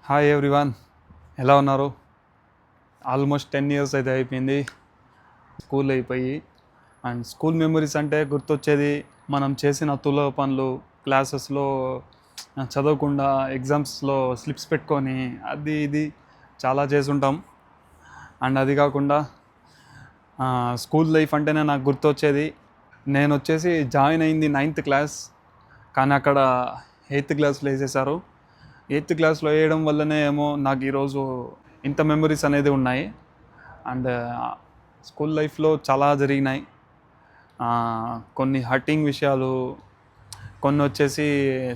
Hi everyone, ఎలా ఉన్నారు? Almost 10 years అయితే అయిపోయింది స్కూల్ అయిపోయి. అండ్ స్కూల్ మెమరీస్ అంటే గుర్తొచ్చేది మనం చేసిన తులో పనులు, క్లాసెస్లో చదవకుండా ఎగ్జామ్స్లో స్లిప్స్ పెట్టుకొని అది ఇది చాలా చేసుంటాం. అండ్ అది కాకుండా స్కూల్ లైఫ్ అంటేనే నాకు గుర్తొచ్చేది, నేను వచ్చేసి జాయిన్ అయింది 9th క్లాస్, కానీ అక్కడ 8th క్లాస్లో వేసేసారు. 8th క్లాస్లో వేయడం వల్లనే ఏమో నాకు ఈరోజు ఇంత మెమరీస్ అనేది ఉన్నాయి. అండ్ స్కూల్ లైఫ్లో చాలా జరిగినాయి, కొన్ని హర్టింగ్ విషయాలు, కొన్ని వచ్చేసి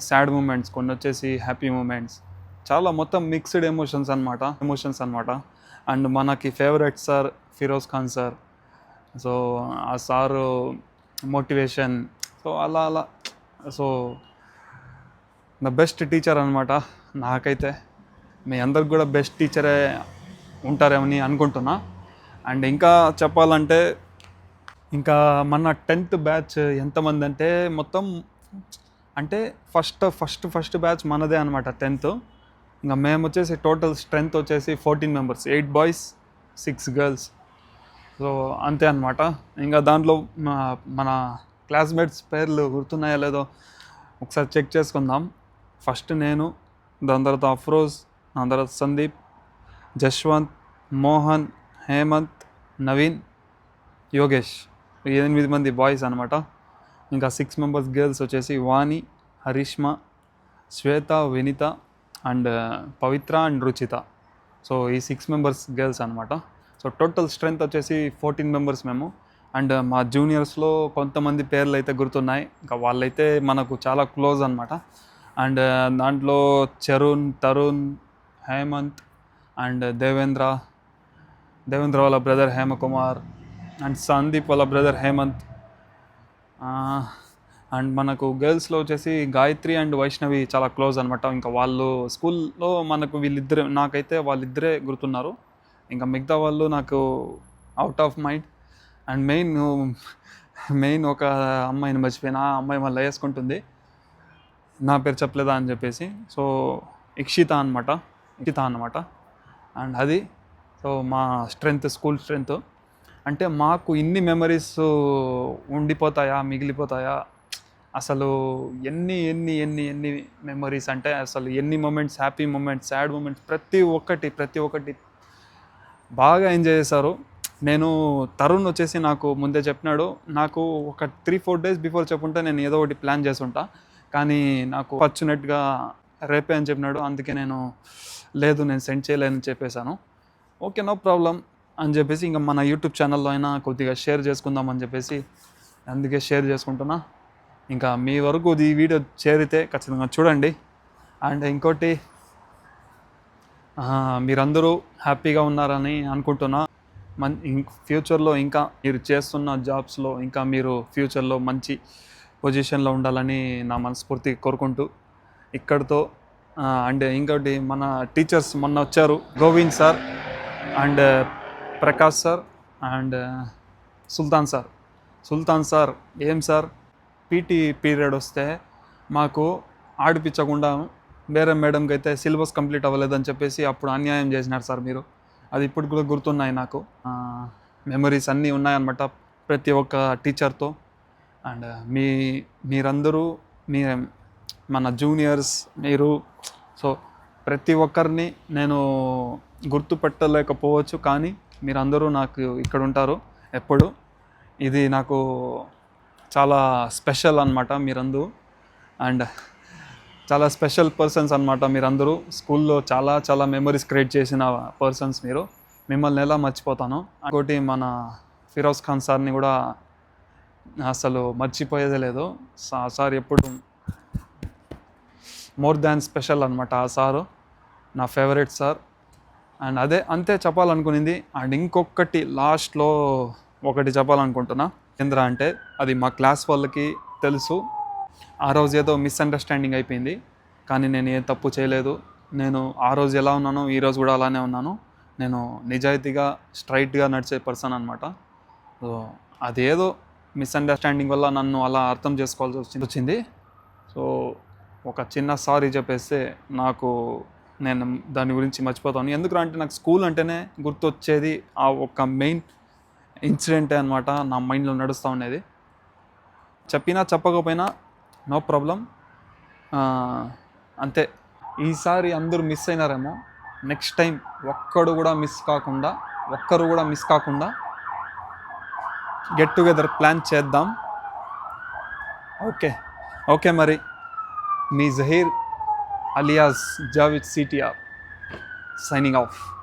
సాడ్ మూమెంట్స్, కొన్ని వచ్చేసి హ్యాపీ మూమెంట్స్, చాలా మొత్తం మిక్స్డ్ ఎమోషన్స్ అనమాట. అండ్ మనకి favourite sir Firoz Khan sir. So ఆ సారు మోటివేషన్, సో అలా అలా సో నా బెస్ట్ టీచర్ అనమాట. నాకైతే మీ అందరికి కూడా బెస్ట్ టీచరే ఉంటారేమని అనుకుంటున్నా. అండ్ ఇంకా చెప్పాలంటే ఇంకా మన 10th బ్యాచ్ ఎంతమంది అంటే మొత్తం అంటే ఫస్ట్ బ్యాచ్ మనదే అనమాట 10th. ఇంకా మేము వచ్చేసి టోటల్ స్ట్రెంత్ వచ్చేసి 14 మెంబర్స్, 8 బాయ్స్ 6 గర్ల్స్. సో అంతే అనమాట. ఇంకా దాంట్లో మన క్లాస్మేట్స్ పేర్లు గుర్తున్నాయో లేదో ఒకసారి చెక్ చేసుకుందాం. ఫస్ట్ నేను, దాని తర్వాత అఫ్రోజ్, దాని తర్వాత సందీప్, జశ్వంత్, మోహన్, హేమంత్, నవీన్, యోగేష్. 8 మంది బాయ్స్ అనమాట. ఇంకా 6 మెంబర్స్ గర్ల్స్ వచ్చేసి Vani, Harishma, Shweta, Vinita and Pavitra and Ruchita. So ఈ 6 మెంబర్స్ గర్ల్స్ అనమాట. సో టోటల్ స్ట్రెంత్ వచ్చేసి 14 మెంబర్స్ మేము. అండ్ మా జూనియర్స్లో కొంతమంది పేర్లు అయితే గుర్తున్నాయి, ఇంకా వాళ్ళైతే మనకు చాలా క్లోజ్ అనమాట. అండ్ దాంట్లో చరుణ్, తరుణ్, హేమంత్ అండ్ దేవేంద్ర వాళ్ళ బ్రదర్ హేమకుమార్, అండ్ సందీప్ వాళ్ళ బ్రదర్ హేమంత్. అండ్ మనకు గర్ల్స్లో వచ్చేసి గాయత్రి అండ్ వైష్ణవి చాలా క్లోజ్ అనమాట. ఇంకా వాళ్ళు స్కూల్లో మనకు వీళ్ళిద్దరే, నాకైతే వాళ్ళిద్దరే గుర్తున్నారు. ఇంకా మిగతా వాళ్ళు నాకు out of mind. And main ఒక అమ్మాయిని మర్చిపోయినా, ఆ అమ్మాయి మళ్ళీ వేసుకుంటుంది, నా పేరు చెప్పలేదా అని చెప్పేసి. సో ఇక్షిత అనమాట. అండ్ అది సో మా స్కూల్ స్ట్రెంత్. అంటే మాకు ఇన్ని మెమరీస్ మిగిలిపోతాయా, అసలు ఎన్ని ఎన్ని ఎన్ని ఎన్ని మెమరీస్ అంటే అసలు ఎన్ని moments, happy moments, sad moments, ప్రతి ఒక్కటి బాగా ఎంజాయ్ చేశారు. నేను తరుణ్ వచ్చేసి నాకు ముందే చెప్పినాడు, నాకు ఒక 3-4 డేస్ బిఫోర్ చెప్పుంటే నేను ఏదో ఒకటి ప్లాన్ చేసి ఉంటా, కానీ నాకు ఫార్చునేట్గా రేపే అని చెప్పినాడు. అందుకే నేను నేను సెండ్ చేయలేదని చెప్పేశాను. ఓకే, నో ప్రాబ్లం అని చెప్పేసి ఇంకా మన యూట్యూబ్ ఛానల్లో అయినా కొద్దిగా షేర్ చేసుకుందాం అని చెప్పేసి అందుకే షేర్ చేసుకుంటున్నా. ఇంకా మీ వరకు ఈ వీడియో చేరితే ఖచ్చితంగా చూడండి. అండ్ ఇంకోటి, మీరందరూ హ్యాపీగా ఉన్నారని అనుకుంటున్నా. ఫ్యూచర్లో ఇంకా మీరు చేస్తున్న జాబ్స్లో ఇంకా మీరు ఫ్యూచర్లో మంచి పొజిషన్లో ఉండాలని నా మనస్ఫూర్తి కోరుకుంటూ ఇక్కడితో అండ్ ఇంకోటి, మన టీచర్స్ మొన్న వచ్చారు, Govind sir and Prakash sir and Sultan sir ఏం సార్, పీటీ పీరియడ్ వస్తే మాకు ఆడిపించకుండా వేరే మేడంకి అయితే సిలబస్ కంప్లీట్ అవ్వలేదని చెప్పేసి అప్పుడు అన్యాయం చేసినారు సార్ మీరు. అది ఇప్పుడు కూడా గుర్తున్నాయి నాకు. మెమరీస్ అన్నీ ఉన్నాయన్నమాట ప్రతి ఒక్క టీచర్తో. అండ్ మీరందరూ మన జూనియర్స్ మీరు, సో ప్రతి ఒక్కరిని నేను గుర్తుపెట్టలేకపోవచ్చు, కానీ మీరందరూ నాకు ఇక్కడ ఉంటారు ఎప్పుడు. ఇది నాకు చాలా స్పెషల్ అనమాట మీరందరూ. అండ్ చాలా స్పెషల్ పర్సన్స్ అనమాట మీరందరూ. స్కూల్లో చాలా మెమరీస్ క్రియేట్ చేసిన పర్సన్స్ మీరు. మిమ్మల్ని ఎలా మర్చిపోతాను. ఇంకోటి, మన ఫిరోజ్ ఖాన్ సార్ని కూడా అసలు మర్చిపోయేదే లేదు. సార్ ఎప్పుడు మోర్ దాన్ స్పెషల్ అనమాట. ఆ సారు నా ఫేవరెట్ సార్. అండ్ అంతే చెప్పాలనుకునింది. అండ్ ఇంకొకటి లాస్ట్లో ఒకటి చెప్పాలనుకుంటున్నా. అంటే అది మా క్లాస్ వాళ్ళకి తెలుసు. ఆ రోజు ఏదో మిస్అండర్స్టాండింగ్ అయిపోయింది, కానీ నేను ఏ తప్పు చేయలేదు. నేను ఆ రోజు ఎలా ఉన్నానో ఈరోజు కూడా అలానే ఉన్నాను. నేను నిజాయితీగా స్ట్రైట్గా నడిచే పర్సన్ అనమాట. సో అదేదో మిస్అండర్స్టాండింగ్ వల్ల నన్ను అలా అర్థం చేసుకోవాల్సి వచ్చింది. సో ఒక చిన్న సారీ చెప్పేస్తే నాకు నేను దాని గురించి మర్చిపోతాను. ఎందుకు అంటే నాకు స్కూల్ అంటేనే గుర్తొచ్చేది ఆ ఒక మెయిన్ ఇన్సిడెంటే అనమాట నా మైండ్లో నడుస్తూ ఉండేది. చెప్పినా చెప్పకపోయినా నో ప్రాబ్లం. అంతే. ఈసారి అందరూ మిస్ అయినారేమో, నెక్స్ట్ టైం ఒక్కరు కూడా మిస్ కాకుండా గెట్ టుగెదర్ ప్లాన్ చేద్దాం. ఓకే మరి మీ Zaheer alias Javed CTR signing of.